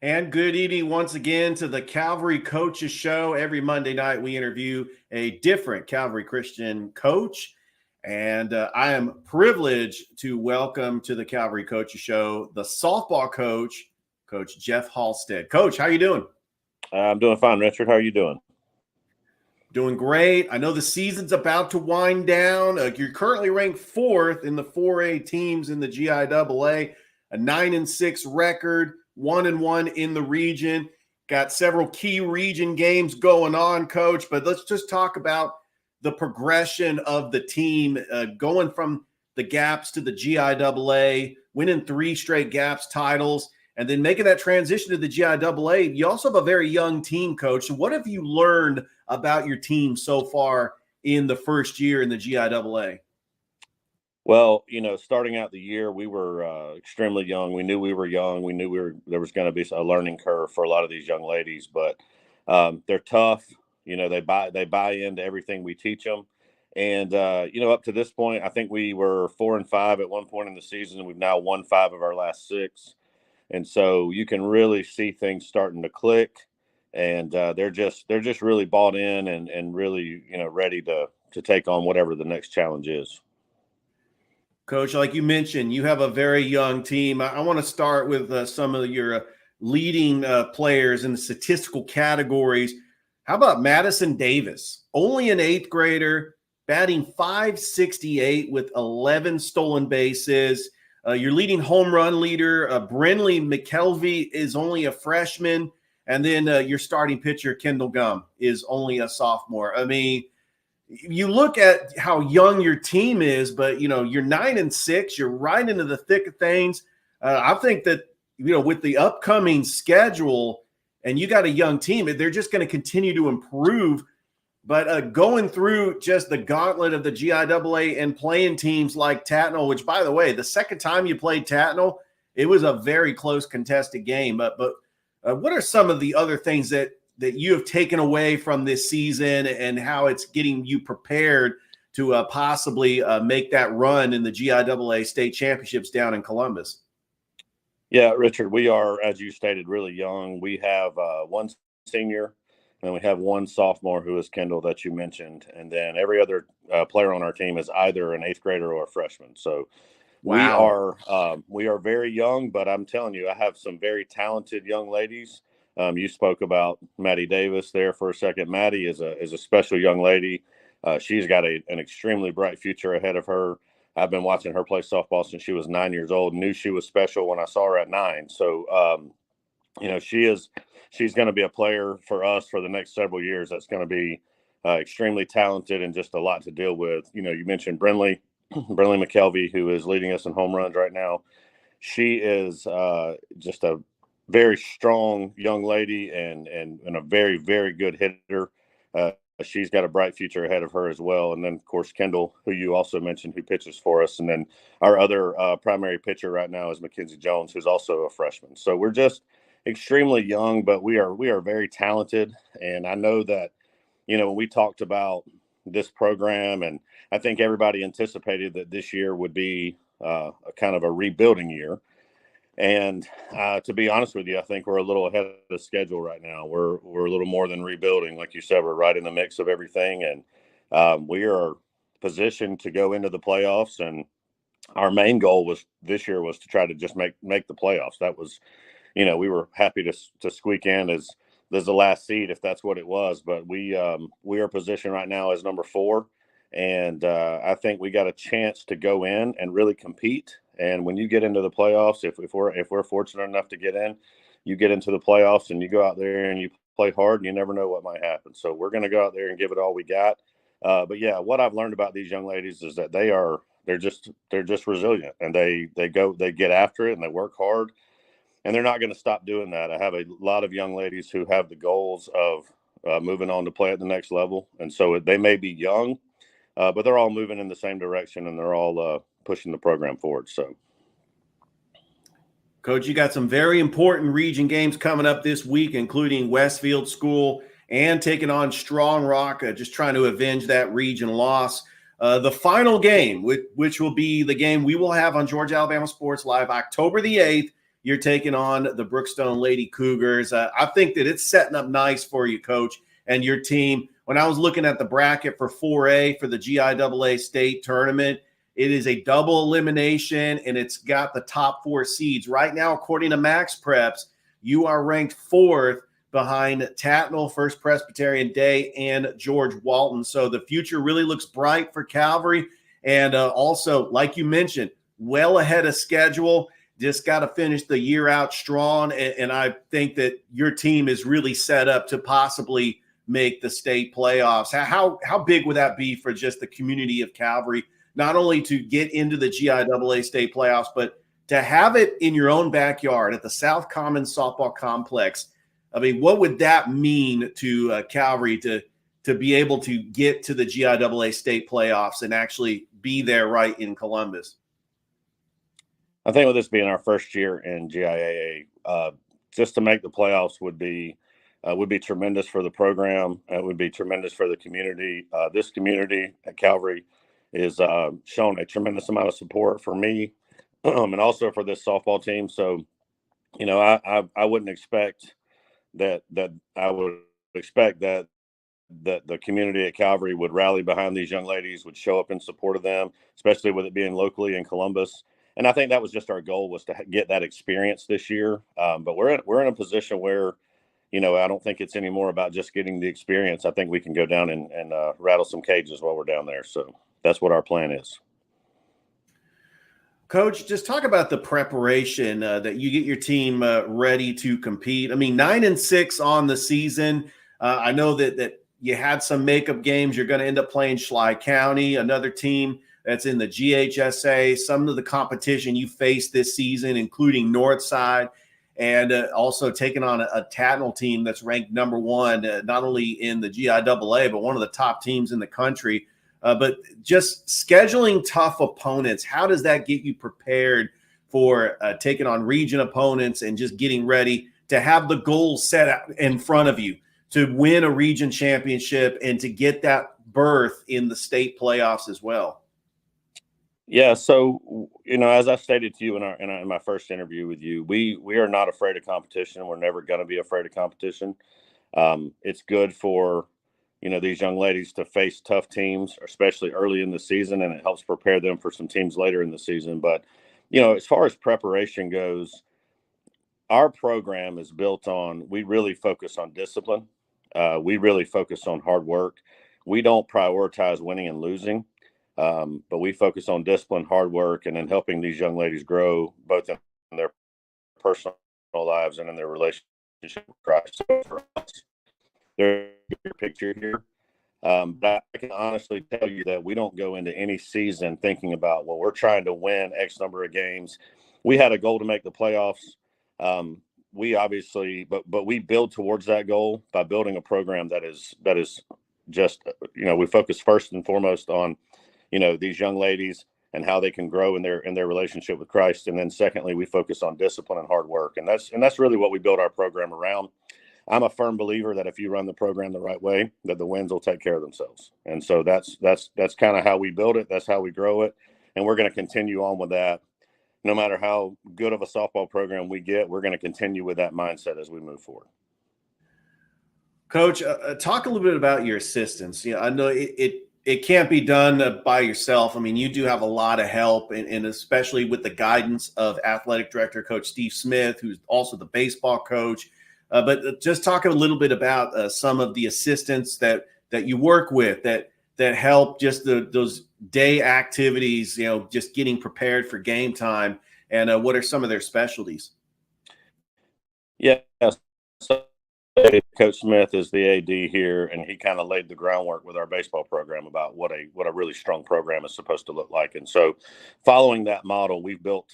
And good evening once again to the Calvary Coaches Show. Every Monday night, we interview a different Calvary Christian coach. And I am privileged to welcome to the Calvary Coaches Show the softball coach, Coach Jeff Halstead. Coach, how you doing? I'm doing fine, Richard. How are you doing? Doing great. I know the season's about to wind down. You're currently ranked fourth in the 4A teams in the GIAA, a 9-6 record. 1-1 in the region. Got several key region games going on, Coach. But let's just talk about the progression of the team going from the GAPS to the GIAA, winning 3 straight GAPS titles, and then making that transition to the GIAA. You also have a very young team, Coach. So what have you learned about your team so far in the first year in the GIAA? Well, starting out the year, we were extremely young. We knew we were young. We knew there was going to be a learning curve for a lot of these young ladies, but they're tough. They buy into everything we teach them. And, up to this point, I think we were 4-5 at one point in the season. And we've now won 5 of our last 6. And so you can really see things starting to click. And they're just really bought in and really, ready to take on whatever the next challenge is. Coach, like you mentioned, you have a very young team. I want to start with some of your leading players in the statistical categories. How about Madison Davis? Only an 8th grader, batting .568 with 11 stolen bases. Your leading home run leader, Brinley McKelvey, is only a freshman. And then your starting pitcher, Kendall Gum, is only a sophomore. I mean, you look at how young your team is, but, you're 9-6. You're right into the thick of things. I think that, with the upcoming schedule and you got a young team, they're just going to continue to improve. But going through just the gauntlet of the GIAA and playing teams like Tatnall, which, by the way, the second time you played Tatnall, it was a very close contested game. But what are some of the other things that you have taken away from this season and how it's getting you prepared to possibly make that run in the GIAA state championships down in Columbus? Yeah, Richard, we are, as you stated, really young. We have one senior and we have one sophomore who is Kendall that you mentioned. And then every other player on our team is either an 8th grader or a freshman. So Wow. we are very young, but I'm telling you, I have some very talented young ladies. You spoke about Maddie Davis there for a second. Maddie is a special young lady. She's got an extremely bright future ahead of her. I've been watching her play softball since she was 9 years old. Knew she was special when I saw her at 9. So, she's going to be a player for us for the next several years. That's going to be extremely talented and just a lot to deal with. You mentioned Brinley McKelvey, who is leading us in home runs right now. She is just a very strong young lady and a very, very good hitter. She's got a bright future ahead of her as well. And then, of course, Kendall, who you also mentioned, who pitches for us. And then our other primary pitcher right now is Mackenzie Jones, who's also a freshman. So we're just extremely young, but we are very talented. And I know that, when we talked about this program, and I think everybody anticipated that this year would be a kind of a rebuilding year. And to be honest with you, I think we're a little ahead of the schedule right now. We're a little more than rebuilding. Like you said, we're right in the mix of everything. And we are positioned to go into the playoffs. And our main goal this year was to try to just make the playoffs. That was, we were happy to squeak in as the last seed, if that's what it was. But we are positioned right now as number 4. And I think we got a chance to go in and really compete. And when you get into the playoffs, if we're fortunate enough to get in, you get into the playoffs and you go out there and you play hard, and you never know what might happen. So we're going to go out there and give it all we got. But yeah, what I've learned about these young ladies is that they're just resilient, and they get after it and they work hard, and they're not going to stop doing that. I have a lot of young ladies who have the goals of moving on to play at the next level, and so they may be young, but they're all moving in the same direction, and they're all pushing the program forward. So, Coach, you got some very important region games coming up this week, including Westfield School and taking on Strong Rock, just trying to avenge that region loss. The final game, which will be the game we will have on Georgia Alabama Sports Live October the 8th, you're taking on the Brookstone Lady Cougars. I think that it's setting up nice for you, Coach, and your team. When I was looking at the bracket for 4A for the GIAA state tournament, it is a double elimination, and it's got the top 4 seeds. Right now, according to Max Preps, you are ranked 4th behind Tatnall, First Presbyterian Day, and George Walton. So the future really looks bright for Calvary. And also, like you mentioned, well ahead of schedule. Just got to finish the year out strong. And I think that your team is really set up to possibly make the state playoffs. How big would that be for just the community of Calvary, not only to get into the GIAA state playoffs, but to have it in your own backyard at the South Commons Softball Complex? I mean, what would that mean to Calvary to be able to get to the GIAA state playoffs and actually be there right in Columbus? I think with this being our first year in GIAA, just to make the playoffs would be tremendous for the program. It would be tremendous for the community. This community at Calvary is shown a tremendous amount of support for me and also for this softball team. So, I wouldn't expect that I would expect that the community at Calvary would rally behind these young ladies, would show up in support of them, especially with it being locally in Columbus. And I think that was just our goal, was to get that experience this year. But we're in a position where, I don't think it's anymore about just getting the experience. I think we can go down and rattle some cages while we're down there. So that's what our plan is. Coach, just talk about the preparation that you get your team ready to compete. I mean, 9-6 on the season. I know that you had some makeup games. You're going to end up playing Schley County, another team that's in the GHSA. Some of the competition you faced this season, including Northside, and also taking on a Tatnall team that's ranked number 1, not only in the GIAA, but one of the top teams in the country. But just scheduling tough opponents, how does that get you prepared for taking on region opponents and just getting ready to have the goals set out in front of you to win a region championship and to get that berth in the state playoffs as well? Yeah. So, as I stated to you in my first interview with you, we are not afraid of competition. We're never going to be afraid of competition. It's good for, these young ladies to face tough teams, especially early in the season, and it helps prepare them for some teams later in the season. But, as far as preparation goes, our program is built on, we really focus on discipline. We really focus on hard work. We don't prioritize winning and losing. But we focus on discipline, hard work, and then helping these young ladies grow both in their personal lives and in their relationship with Christ. So for us, there's a bigger picture here. But I can honestly tell you that we don't go into any season thinking about, well, we're trying to win X number of games. We had a goal to make the playoffs. We obviously, but we build towards that goal by building a program that is just, we focus first and foremost on, these young ladies and how they can grow in their relationship with Christ. And then secondly, we focus on discipline and hard work. And that's really what we build our program around. I'm a firm believer that if you run the program the right way, that the wins will take care of themselves. And so that's kind of how we build it. That's how we grow it. And we're going to continue on with that. No matter how good of a softball program we get, we're going to continue with that mindset as we move forward. Coach, talk a little bit about your assistants. I know it can't be done by yourself. I mean, you do have a lot of help, and especially with the guidance of athletic director, Coach Steve Smith, who's also the baseball coach. But just talk a little bit about some of the assistants that you work with that help just those day activities, just getting prepared for game time, and what are some of their specialties? Yeah. So Coach Smith is the AD here, and he kind of laid the groundwork with our baseball program about what a really strong program is supposed to look like. And so following that model, we've built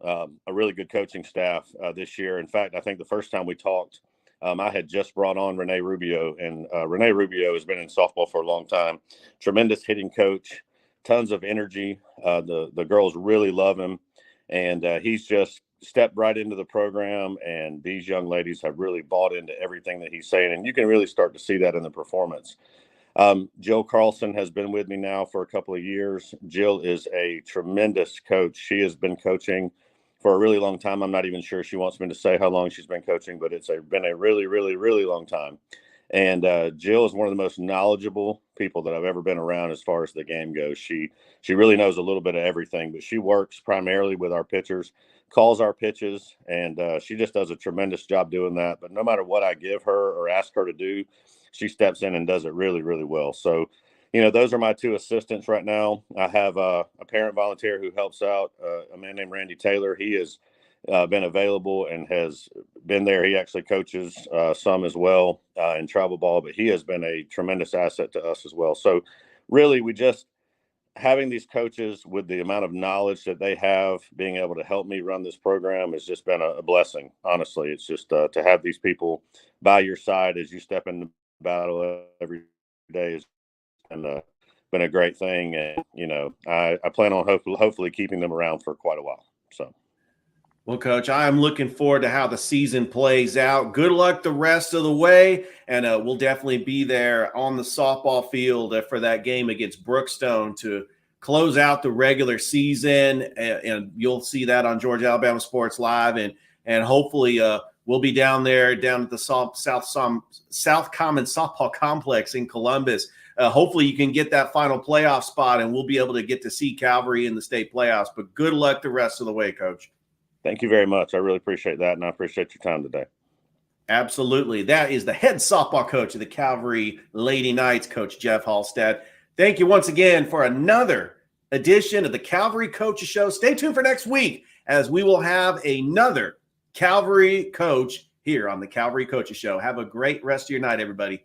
a really good coaching staff this year. In fact, I think the first time we talked, I had just brought on Renee Rubio, and Renee Rubio has been in softball for a long time. Tremendous hitting coach, tons of energy. The girls really love him, and he's just stepped right into the program, and these young ladies have really bought into everything that he's saying, and you can really start to see that in the performance. Jill Carlson has been with me now for a couple of years. Jill is a tremendous coach. She has been coaching for a really long time. I'm not even sure she wants me to say how long she's been coaching, but it's been a really, really, really long time. And Jill is one of the most knowledgeable people that I've ever been around as far as the game goes. She really knows a little bit of everything, but she works primarily with our pitchers, calls our pitches, and she just does a tremendous job doing that. But no matter what I give her or ask her to do, she steps in and does it really, really well. So, those are my two assistants right now. I have a parent volunteer who helps out, a man named Randy Taylor. He has been available and has been there. He actually coaches some as well in travel ball, but he has been a tremendous asset to us as well. So really, we just having these coaches with the amount of knowledge that they have, being able to help me run this program has just been a blessing. Honestly, it's just to have these people by your side as you step into battle every day has been a great thing. And, I plan on hopefully keeping them around for quite a while. So. Well, Coach, I am looking forward to how the season plays out. Good luck the rest of the way, and we'll definitely be there on the softball field for that game against Brookstone to close out the regular season, and you'll see that on Georgia Alabama Sports Live, and hopefully we'll be down at the South Common Softball Complex in Columbus. Hopefully you can get that final playoff spot, and we'll be able to get to see Calvary in the state playoffs. But good luck the rest of the way, Coach. Thank you very much. I really appreciate that, and I appreciate your time today. Absolutely. That is the head softball coach of the Calvary Lady Knights, Coach Jeff Halstead. Thank you once again for another edition of the Calvary Coaches Show. Stay tuned for next week as we will have another Calvary coach here on the Calvary Coaches Show. Have a great rest of your night, everybody.